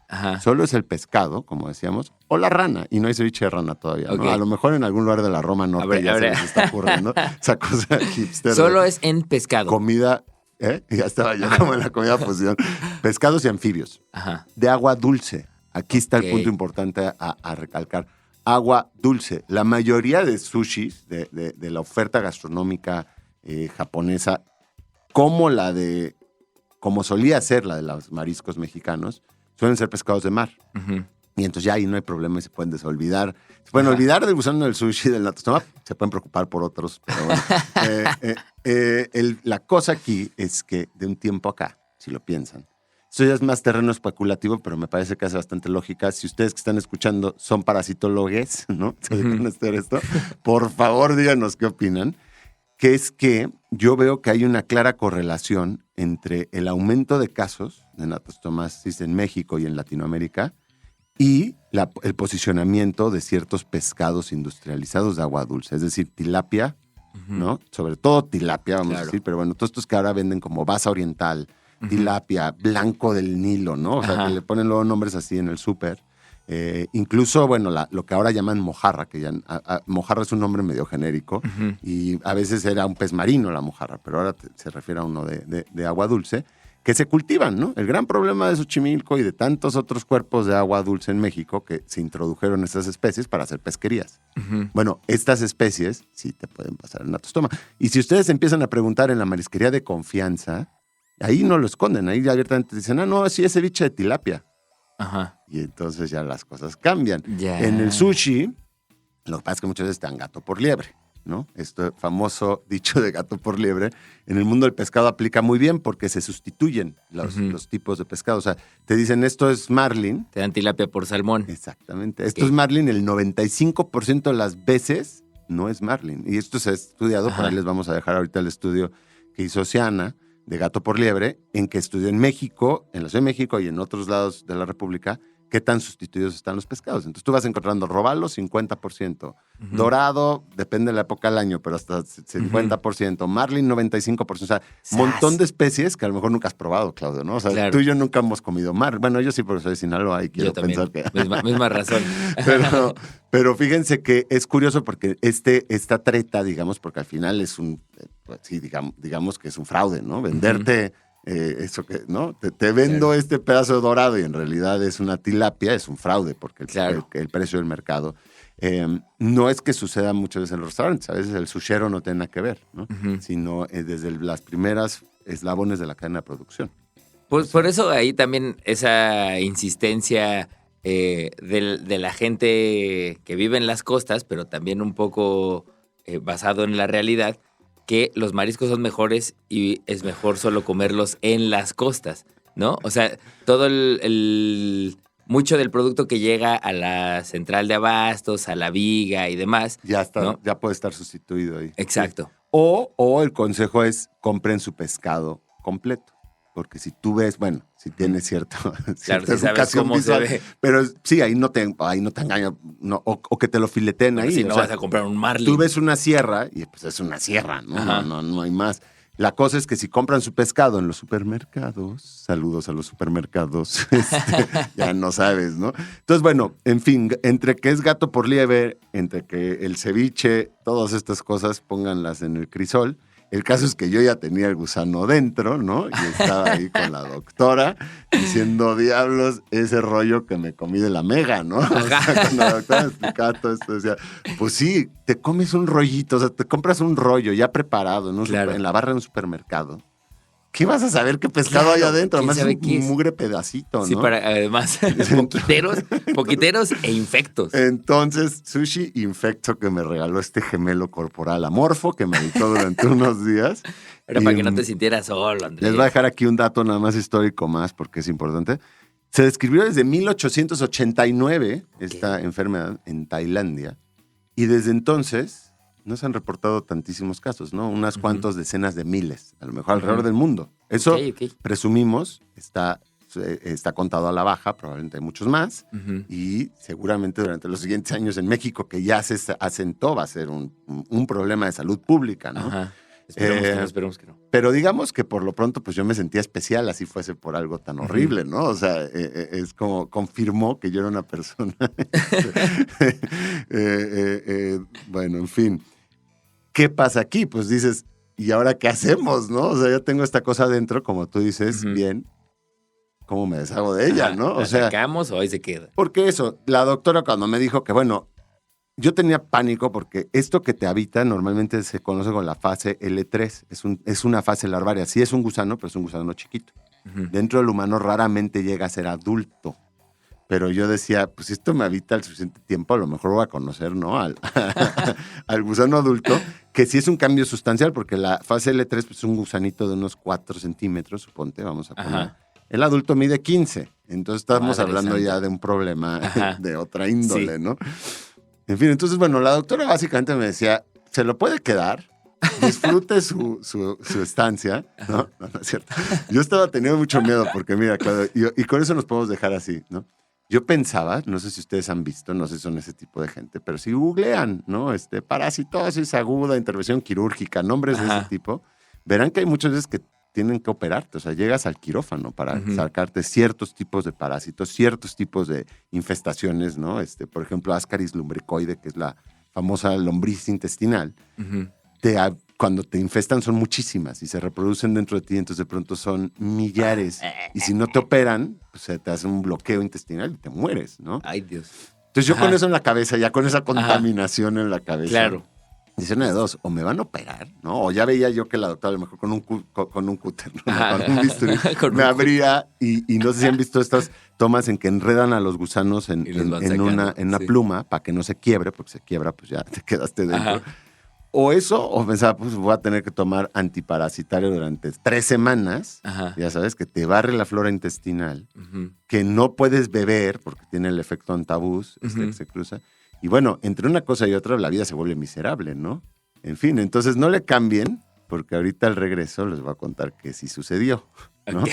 Solo es el pescado, como decíamos, o la rana. Y no hay ceviche de rana todavía, ¿no? A lo mejor en algún lugar de la Roma Norte ya se les está ocurriendo esa cosa hipster. Solo es en pescado. Comida, ya estaba yo como en la comida fusión. Pescados y anfibios. De agua dulce. Aquí está el punto importante a recalcar. Agua dulce. La mayoría de sushis, de la oferta gastronómica japonesa, como solía ser la de los mariscos mexicanos, suelen ser pescados de mar. Y entonces ya ahí no hay problema y se pueden desolvidar. Se pueden olvidar del gusano del sushi, del natostoma, se pueden preocupar por otros. Pero bueno. La cosa aquí es que de un tiempo acá, si lo piensan, esto ya es más terreno especulativo, pero me parece que hace bastante lógica. Si ustedes que están escuchando son parasitólogos, ¿no? ¿Se dedican a hacer esto? Por favor, díganos qué opinan. Que es que yo veo que hay una clara correlación entre el aumento de casos de natostomasis en México y en Latinoamérica y el posicionamiento de ciertos pescados industrializados de agua dulce, es decir, tilapia, ¿no? Sobre todo tilapia, vamos a decir, pero bueno, todos estos que ahora venden como basa oriental, tilapia, blanco del Nilo, ¿no? O sea, que le ponen luego nombres así en el súper. Incluso, bueno, lo que ahora llaman mojarra, que ya mojarra es un nombre medio genérico y a veces era un pez marino la mojarra, pero ahora se refiere a uno de agua dulce, que se cultivan, ¿no? El gran problema de Xochimilco y de tantos otros cuerpos de agua dulce en México que se introdujeron estas especies para hacer pesquerías. Bueno, estas especies sí te pueden pasar el natostoma. Y si ustedes empiezan a preguntar en la marisquería de confianza, ahí no lo esconden, ahí abiertamente dicen, no, sí es ceviche de tilapia. Y entonces ya las cosas cambian. En el sushi, lo que pasa es que muchas veces te dan gato por liebre, ¿no? Este famoso dicho de gato por liebre, en el mundo del pescado aplica muy bien porque se sustituyen los tipos de pescado. O sea, te dicen esto es marlin. Te dan tilapia por salmón. Exactamente. Esto es marlin, el 95% de las veces no es marlin. Y esto se ha estudiado, por ahí les vamos a dejar ahorita el estudio que hizo Oceana, de gato por liebre, en que estudió en México, en la Ciudad de México y en otros lados de la República, qué tan sustituidos están los pescados. Entonces tú vas encontrando robalo 50%, dorado, depende de la época del año, pero hasta 50%, marlin 95%, o sea, un montón de especies que a lo mejor nunca has probado, Claudio, ¿no? O sea, tú y yo nunca hemos comido mar. Bueno, yo sí, porque soy de Sinaloa y quiero pensar que... Misma razón. Pero fíjense que es curioso porque esta treta, digamos, porque al final es pues sí, digamos que es un fraude, ¿no? Venderte... eso que, ¿no? Te vendo este pedazo dorado y en realidad es una tilapia, es un fraude porque el precio del mercado no es que suceda muchas veces en los restaurantes, a veces el sushero no tiene nada que ver, ¿no? Sino desde las primeras eslabones de la cadena de producción. Pues por eso ahí también esa insistencia de la gente que vive en las costas, pero también un poco basado en la realidad, que los mariscos son mejores y es mejor solo comerlos en las costas, ¿no? O sea, todo mucho del producto que llega a la central de abastos, a la viga y demás. Ya está, ¿no? Ya puede estar sustituido ahí. Exacto. Sí. O el consejo es compren su pescado completo. Porque si tú ves, bueno, si tienes cierta si sabes cómo visual, se ve. Pero sí, ahí no te engaña, no, o que te lo fileten ahí. Si no vas a comprar un marlin. Tú ves una sierra y pues es una sierra, ¿no? No hay más. La cosa es que si compran su pescado en los supermercados, saludos a los supermercados, ya no sabes, ¿no? Entonces, bueno, en fin, entre que es gato por liebre, entre que el ceviche, todas estas cosas, pónganlas en el crisol. El caso es que yo ya tenía el gusano dentro, ¿no? Y estaba ahí con la doctora diciendo, diablos, ese rollo que me comí de la mega, ¿no? O sea, cuando la doctora me explicaba todo esto, decía, pues sí, te comes un rollito, o sea, te compras un rollo ya preparado en la barra de un supermercado. ¿Qué vas a saber qué pescado hay adentro? Además es un mugre pedacito, ¿no? Sí, además, poquiteros e infectos. Entonces, sushi infecto que me regaló este gemelo corporal amorfo que me editó durante unos días. Era para que no te sintieras solo, Andrés. Les voy a dejar aquí un dato nada más histórico más porque es importante. Se describió desde 1889 esta enfermedad en Tailandia y desde entonces... no se han reportado tantísimos casos, ¿no? Unas cuantas decenas de miles, a lo mejor alrededor del mundo. Eso, presumimos, está contado a la baja, probablemente hay muchos más, y seguramente durante los siguientes años en México, que ya se asentó, va a ser un problema de salud pública, ¿no? Ajá. Esperemos que no. Pero digamos que por lo pronto, pues yo me sentía especial, así fuese por algo tan horrible, ¿no? O sea, es como confirmó que yo era una persona. Bueno, en fin. ¿Qué pasa aquí? Pues dices, ¿y ahora qué hacemos, no? O sea, yo tengo esta cosa adentro, como tú dices, bien. ¿Cómo me deshago de ella, no? ¿La sacamos o ahí se queda? Porque eso, la doctora cuando me dijo que, bueno, yo tenía pánico porque esto que te habita normalmente se conoce con la fase L3. Es una fase larvaria. Sí es un gusano, pero es un gusano chiquito. Dentro del humano raramente llega a ser adulto. Pero yo decía, pues si esto me habita el suficiente tiempo, a lo mejor voy a conocer, ¿no? Al gusano adulto, que sí es un cambio sustancial, porque la fase L3 pues, es un gusanito de unos 4 centímetros, suponte, vamos a poner. Ajá. El adulto mide 15. Entonces estamos hablando ya de un problema de otra índole, ¿no? En fin, entonces, bueno, la doctora básicamente me decía, se lo puede quedar, disfrute su estancia. No, es cierto. Yo estaba teniendo mucho miedo porque, mira, claro, y con eso nos podemos dejar así, ¿no? Yo pensaba, no sé si ustedes han visto, no sé si son ese tipo de gente, pero si googlean, ¿no? Parasitosis aguda, intervención quirúrgica, nombres de ese tipo, verán que hay muchas veces que tienen que operarte. O sea, llegas al quirófano para sacarte ciertos tipos de parásitos, ciertos tipos de infestaciones, ¿no? Por ejemplo, Ascaris lumbricoide, que es la famosa lombriz intestinal. Cuando te infestan son muchísimas y se reproducen dentro de ti, entonces de pronto son millares. Y si no te operan, pues se te hace un bloqueo intestinal y te mueres, ¿no? Ay, Dios. Entonces yo con eso en la cabeza, ya con esa contaminación en la cabeza. Claro. Dice una de dos, o me van a operar, ¿no? O ya veía yo que la doctora a lo mejor con un cúter, ¿no? Con un bisturí, me abría y no sé si han visto estas tomas en que enredan a los gusanos en una pluma para que no se quiebre, porque se quiebra, pues ya te quedaste dentro. O eso, o pensaba, pues voy a tener que tomar antiparasitario durante 3 semanas, ya sabes, que te barre la flora intestinal, que no puedes beber porque tiene el efecto antabús, que se cruza. Y bueno, entre una cosa y otra la vida se vuelve miserable, ¿no? En fin, entonces no le cambien, porque ahorita al regreso les voy a contar que sí sucedió. ¿no?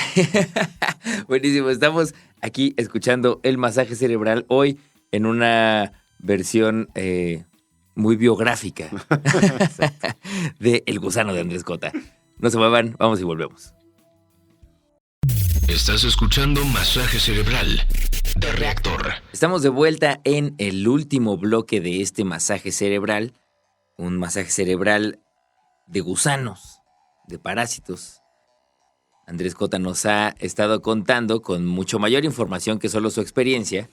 Buenísimo, estamos aquí escuchando el masaje cerebral hoy en una versión muy biográfica de El gusano de Andrés Cota. No se muevan, vamos y volvemos. Estás escuchando Masaje Cerebral de Reactor. Estamos de vuelta en el último bloque de este masaje cerebral, un masaje cerebral de gusanos, de parásitos. Andrés Cota nos ha estado contando con mucho mayor información que solo su experiencia,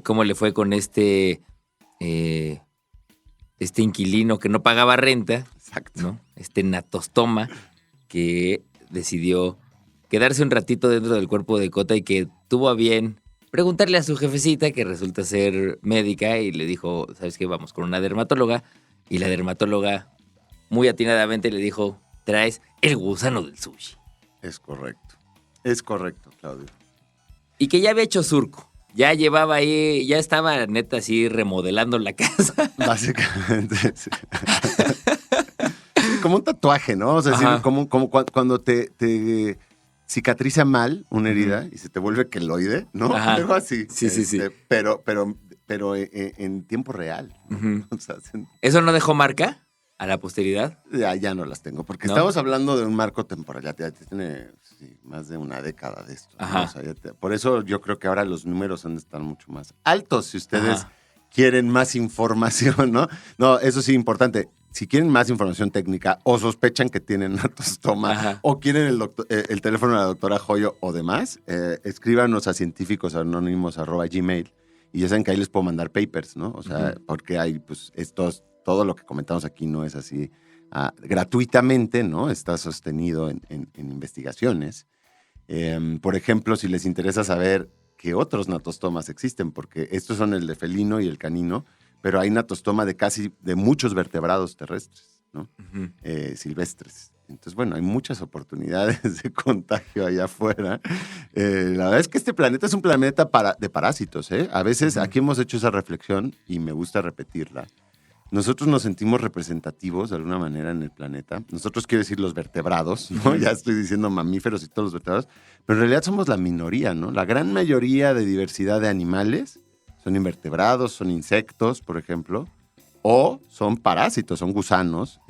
cómo le fue con este inquilino que no pagaba renta, Exacto. ¿no? Este natostoma que decidió quedarse un ratito dentro del cuerpo de Cota y que tuvo a bien preguntarle a su jefecita, que resulta ser médica, y le dijo, ¿sabes qué? Vamos con una dermatóloga. Y la dermatóloga muy atinadamente le dijo, traes el gusano del sushi. Es correcto, Claudio. Y que ya había hecho surco. Ya llevaba ahí, ya estaba neta así remodelando la casa. Básicamente, sí. Como un tatuaje, ¿no? O sea, sí, como cuando te cicatriza mal una herida y se te vuelve queloide, ¿no? Ajá. Algo así. Sí. Pero en tiempo real. ¿No? O sea, ¿Eso no dejó marca a la posteridad? ya no las tengo, porque ¿No? estamos hablando de un marco temporal. Ya tiene más de una década de esto. Ajá. ¿no? O sea, por eso yo creo que ahora los números han de estar mucho más altos. Si ustedes quieren más información, ¿no? No, eso sí, importante. Si quieren más información técnica o sospechan que tienen natostoma o quieren el teléfono de la doctora Joyo o demás, escríbanos a científicosanónimos@gmail y ya saben que ahí les puedo mandar papers, ¿no? O sea, porque hay, pues, todo lo que comentamos aquí no es así gratuitamente, ¿no? Está sostenido en investigaciones. Por ejemplo, si les interesa saber qué otros natostomas existen, porque estos son el de felino y el canino, pero hay natostoma de muchos vertebrados terrestres, ¿no? Silvestres. Entonces, bueno, hay muchas oportunidades de contagio allá afuera. La verdad es que este planeta es un planeta de parásitos, ¿eh? A veces aquí hemos hecho esa reflexión y me gusta repetirla. Nosotros nos sentimos representativos de alguna manera en el planeta. Nosotros quiero decir los vertebrados, ¿no? Ya estoy diciendo mamíferos y todos los vertebrados, pero en realidad somos la minoría, ¿no? La gran mayoría de diversidad de animales son invertebrados, son insectos, por ejemplo, o son parásitos, son gusanos.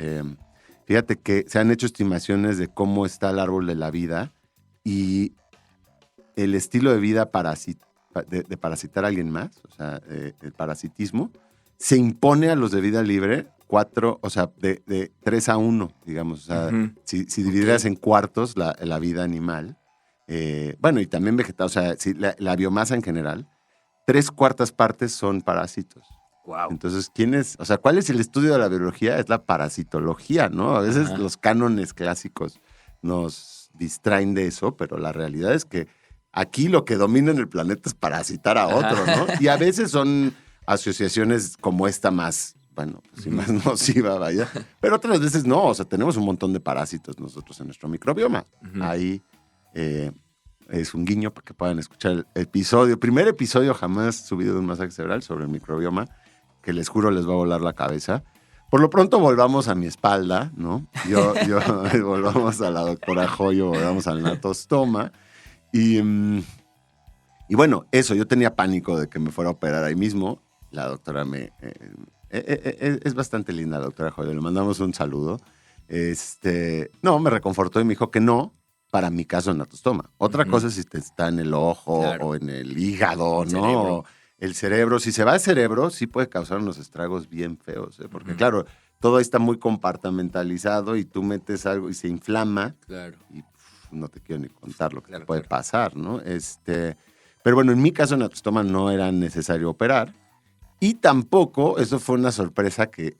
Fíjate que se han hecho estimaciones de cómo está el árbol de la vida y el estilo de vida de parasitar a alguien más, o sea, el parasitismo, se impone a los de vida libre de 3-1, digamos. O sea, si dividieras en cuartos la vida animal, bueno, y también vegetal, o sea, la biomasa en general, 3/4 partes son parásitos. Wow. Entonces, ¿cuál es el estudio de la biología? Es la parasitología, ¿no? A veces los cánones clásicos nos distraen de eso, pero la realidad es que aquí lo que domina en el planeta es parasitar a otro, ¿no? Y a veces son asociaciones como esta más, bueno, pues sí, más nociva, vaya. Pero otras veces no, o sea, tenemos un montón de parásitos nosotros en nuestro microbioma. Ahí es un guiño para que puedan escuchar el primer episodio jamás subido de un masaje cerebral sobre el microbioma, que les juro les va a volar la cabeza. Por lo pronto volvamos a mi espalda, ¿no? Volvamos a la doctora Joyo, volvamos al natostoma. Y bueno, eso, yo tenía pánico de que me fuera a operar ahí mismo. La doctora es bastante linda, la doctora Joyo. Le mandamos un saludo. No, me reconfortó y me dijo que no, para mi caso en natostoma. Otra cosa es si te está en el ojo o en el hígado, ¿no? Cerebro. El cerebro. Si se va al cerebro, sí puede causar unos estragos bien feos, ¿eh? Porque claro, todo ahí está muy compartimentalizado y tú metes algo y se inflama. Claro. Y no te quiero ni contar lo que te puede pasar, ¿no? Pero bueno, en mi caso en natostoma no era necesario operar. Y tampoco, eso fue una sorpresa que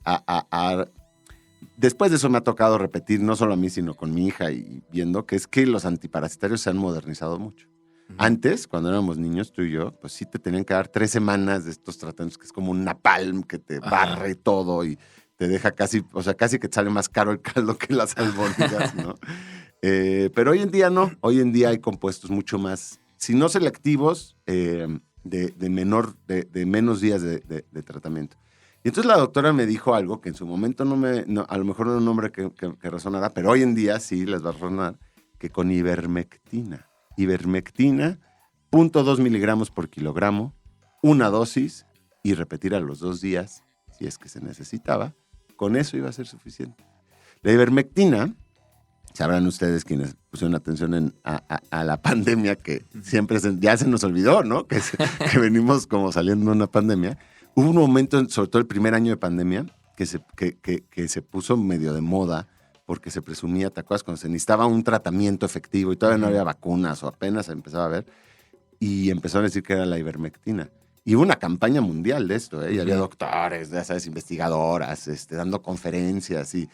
después de eso me ha tocado repetir, no solo a mí, sino con mi hija y viendo, que es que los antiparasitarios se han modernizado mucho. Antes, cuando éramos niños, tú y yo, pues sí te tenían que dar 3 semanas de estos tratamientos, que es como un napalm que te barre todo y te deja casi que te sale más caro el caldo que las albóndigas, ¿no? Pero hoy en día no. Hoy en día hay compuestos mucho más, si no selectivos, de menos días de tratamiento. Y entonces la doctora me dijo algo que en su momento a lo mejor no es un nombre que resonará, pero hoy en día sí les va a resonar, que con ivermectina. Ivermectina, 0.2 miligramos por kilogramo, una dosis y repetir a los 2 días, si es que se necesitaba. Con eso iba a ser suficiente. La ivermectina, sabrán ustedes quienes pusieron atención a la pandemia, que siempre ya se nos olvidó, ¿no? Que venimos como saliendo de una pandemia. Hubo un momento, sobre todo el primer año de pandemia, que se puso medio de moda porque se presumía, ¿te acuerdas? Cuando se necesitaba un tratamiento efectivo y todavía no había vacunas o apenas se empezaba a ver, y empezaron a decir que era la ivermectina. Y hubo una campaña mundial de esto, ¿eh? Y había doctores, ya sabes, investigadoras, dando conferencias y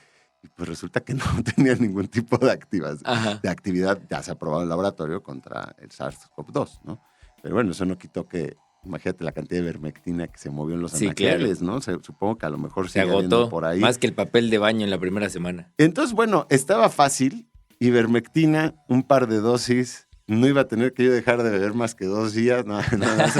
pues resulta que no tenía ningún tipo de actividad, ya se ha probado en el laboratorio contra el SARS-CoV-2, ¿no? Pero bueno, eso no quitó que, imagínate la cantidad de ivermectina que se movió en los anaqueles, claro, ¿no? O sea, supongo que a lo mejor se agotó por ahí. Más que el papel de baño en la primera semana. Entonces, bueno, estaba fácil, ivermectina, un par de dosis, no iba a tener que yo dejar de beber más que 2 días, nada más.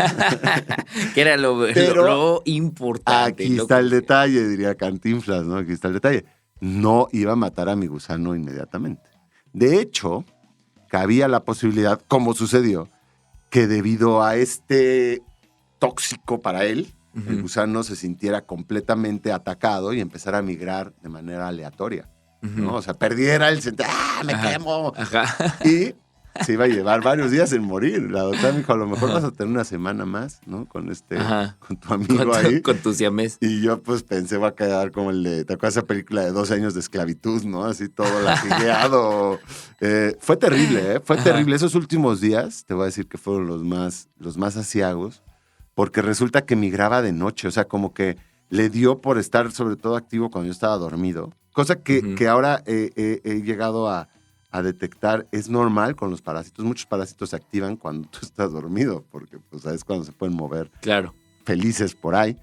Que era lo importante. Aquí está el detalle, diría Cantinflas, ¿no? Aquí está el detalle. No iba a matar a mi gusano inmediatamente. De hecho, cabía la posibilidad, como sucedió, que debido a este tóxico para él, el gusano se sintiera completamente atacado y empezara a migrar de manera aleatoria, ¿no? O sea, perdiera el sentido, me quemo. Ajá. Y se iba a llevar varios días en morir. La doctora me dijo, a lo mejor vas a tener una semana más, ¿no? Con tu amigo ahí. Con tu siamés. Y yo pues pensé, va a quedar como el de, ¿te acuerdas esa película de 12 años de esclavitud, no? Así todo latigueado. Fue terrible, ¿eh? Fue terrible. Esos últimos días, te voy a decir que fueron los más aciagos, porque resulta que migraba de noche. O sea, como que le dio por estar sobre todo activo cuando yo estaba dormido. Cosa que ahora he llegado a detectar, es normal con los parásitos. Muchos parásitos se activan cuando tú estás dormido, porque pues es cuando se pueden mover, claro, felices por ahí.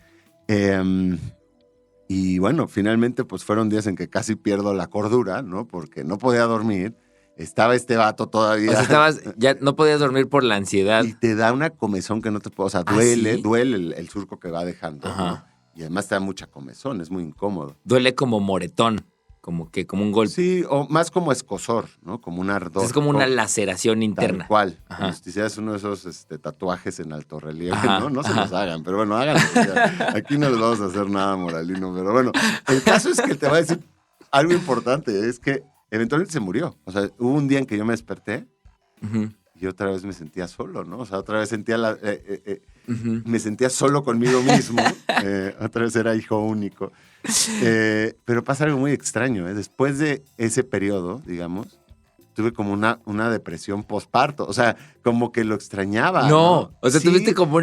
Y bueno, finalmente pues fueron días en que casi pierdo la cordura, ¿no? Porque no podía dormir. Estaba este vato todavía. O sea, ya no podías dormir por la ansiedad. Y te da una comezón que no te puedo, o sea, duele, ¿sí? Duele el surco que va dejando, ¿no? Y además te da mucha comezón, es muy incómodo. Duele como moretón. Como un golpe. Sí, o más como escosor, ¿no? Como un ardor. Es como una laceración interna. Tal cual. Como si hicieras uno de esos tatuajes en alto relieve, ¿no? No se los hagan, pero bueno, háganlo. Aquí no les vamos a hacer nada moralino, pero bueno. El caso es que te voy a decir algo importante, es que eventualmente se murió. O sea, hubo un día en que yo me desperté y otra vez me sentía solo, ¿no? O sea, otra vez sentía me sentía solo conmigo mismo. Otra vez era hijo único. Pero pasa algo muy extraño, ¿eh? Después de ese periodo, digamos, tuve como una depresión posparto. O sea, como que lo extrañaba. No, o sea, sí. Tuviste como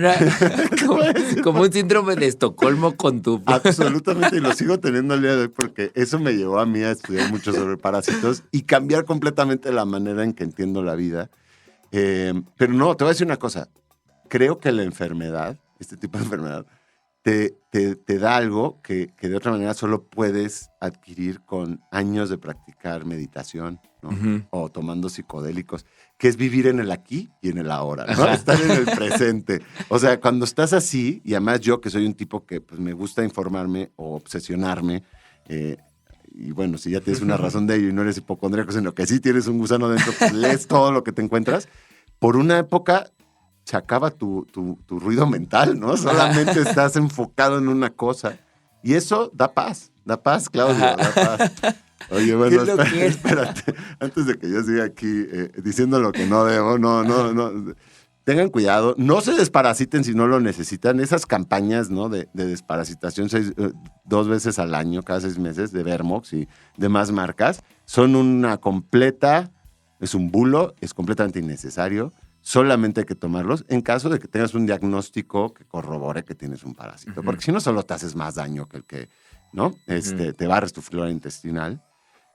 como un síndrome de Estocolmo con tu... Absolutamente, y lo sigo teniendo al día de hoy porque eso me llevó a mí a estudiar mucho sobre parásitos y cambiar completamente la manera en que entiendo la vida. Pero no, te voy a decir una cosa. Creo que la enfermedad, este tipo de enfermedad, te da algo que de otra manera solo puedes adquirir con años de practicar meditación, ¿no? O tomando psicodélicos, que es vivir en el aquí y en el ahora, ¿no? Estar en el presente. O sea, cuando estás así, y además yo que soy un tipo que pues, me gusta informarme o obsesionarme, y bueno, si ya tienes una razón de ello y no eres hipocondríaco, sino que sí tienes un gusano dentro, pues lees todo lo que te encuentras, por una época se acaba tu ruido mental, ¿no? Solamente estás enfocado en una cosa. Y eso da paz, Claudio, da paz. Oye, bueno, espérate. Antes de que yo siga aquí diciendo lo que no debo, no. Tengan cuidado, no se desparasiten si no lo necesitan. Esas campañas, ¿no? de desparasitación 2 veces al año, cada 6 meses, de Vermox y demás marcas, son una completa, es un bulo, es completamente innecesario. Solamente hay que tomarlos en caso de que tengas un diagnóstico que corrobore que tienes un parásito. Porque si no, solo te haces más daño que el que, ¿no? Te barres tu flora intestinal.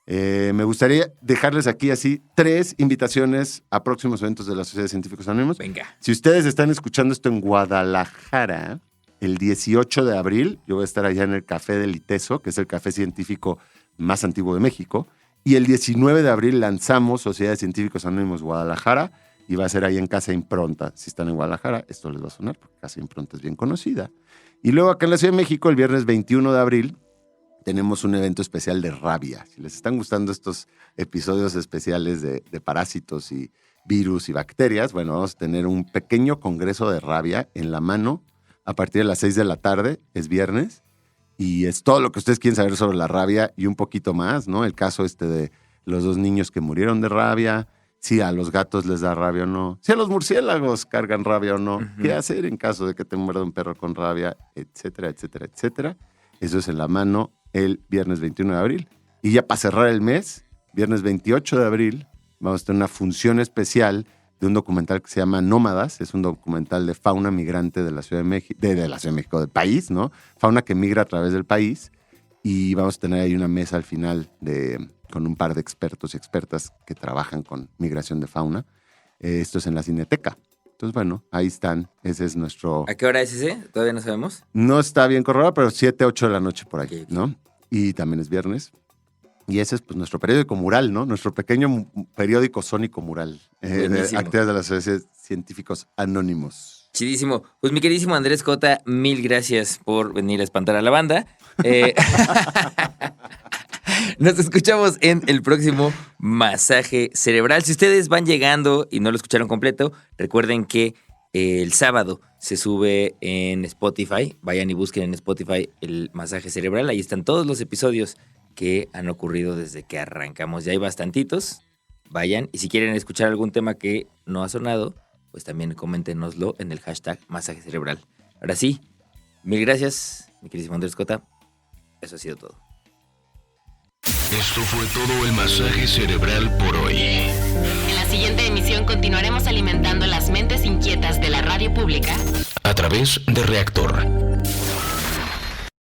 Me gustaría dejarles aquí así 3 invitaciones a próximos eventos de la Sociedad de Científicos Anónimos. Venga. Si ustedes están escuchando esto en Guadalajara, el 18 de abril, yo voy a estar allá en el Café del ITESO, que es el café científico más antiguo de México. Y el 19 de abril lanzamos Sociedad de Científicos Anónimos Guadalajara. Y va a ser ahí en Casa Impronta. Si están en Guadalajara, esto les va a sonar, porque Casa Impronta es bien conocida. Y luego acá en la Ciudad de México, el viernes 21 de abril, tenemos un evento especial de rabia. Si les están gustando estos episodios especiales de parásitos y virus y bacterias, bueno, vamos a tener un pequeño congreso de rabia en La Mano a partir de las 6 de la tarde, es viernes, y es todo lo que ustedes quieren saber sobre la rabia y un poquito más, ¿no? El caso de los 2 niños que murieron de rabia, si a los gatos les da rabia o no, si a los murciélagos cargan rabia o no, qué hacer en caso de que te muerda un perro con rabia, etcétera, etcétera, etcétera. Eso es en La Mano el viernes 21 de abril. Y ya para cerrar el mes, viernes 28 de abril, vamos a tener una función especial de un documental que se llama Nómadas. Es un documental de fauna migrante de la Ciudad de México, de la Ciudad de México, del país, ¿no? Fauna que migra a través del país. Y vamos a tener ahí una mesa al final con un par de expertos y expertas que trabajan con migración de fauna. Esto es en la Cineteca. Entonces, bueno, ahí están. Ese es nuestro... ¿A qué hora es ese? ¿Todavía no sabemos? No está bien corroborado, pero 7, 8 de la noche por ahí, Okay. ¿no? Y también es viernes. Y ese es pues nuestro periódico mural, ¿no? Nuestro pequeño periódico sónico mural de actividades de las sociedades científicos anónimos. Chidísimo. Pues mi queridísimo Andrés Cota, mil gracias por venir a espantar a la banda. Nos escuchamos en el próximo Masaje Cerebral. Si ustedes van llegando y no lo escucharon completo, recuerden que el sábado se sube en Spotify. Vayan y busquen en Spotify el Masaje Cerebral. Ahí están todos los episodios que han ocurrido desde que arrancamos. Ya hay bastantitos. Vayan. Y si quieren escuchar algún tema que no ha sonado, pues también coméntenoslo en el hashtag Masaje Cerebral. Ahora sí, mil gracias, mi queridísimo Andrés Cota. Eso ha sido todo. Esto fue todo el Masaje Cerebral por hoy. En la siguiente emisión continuaremos alimentando las mentes inquietas de la radio pública A través de Reactor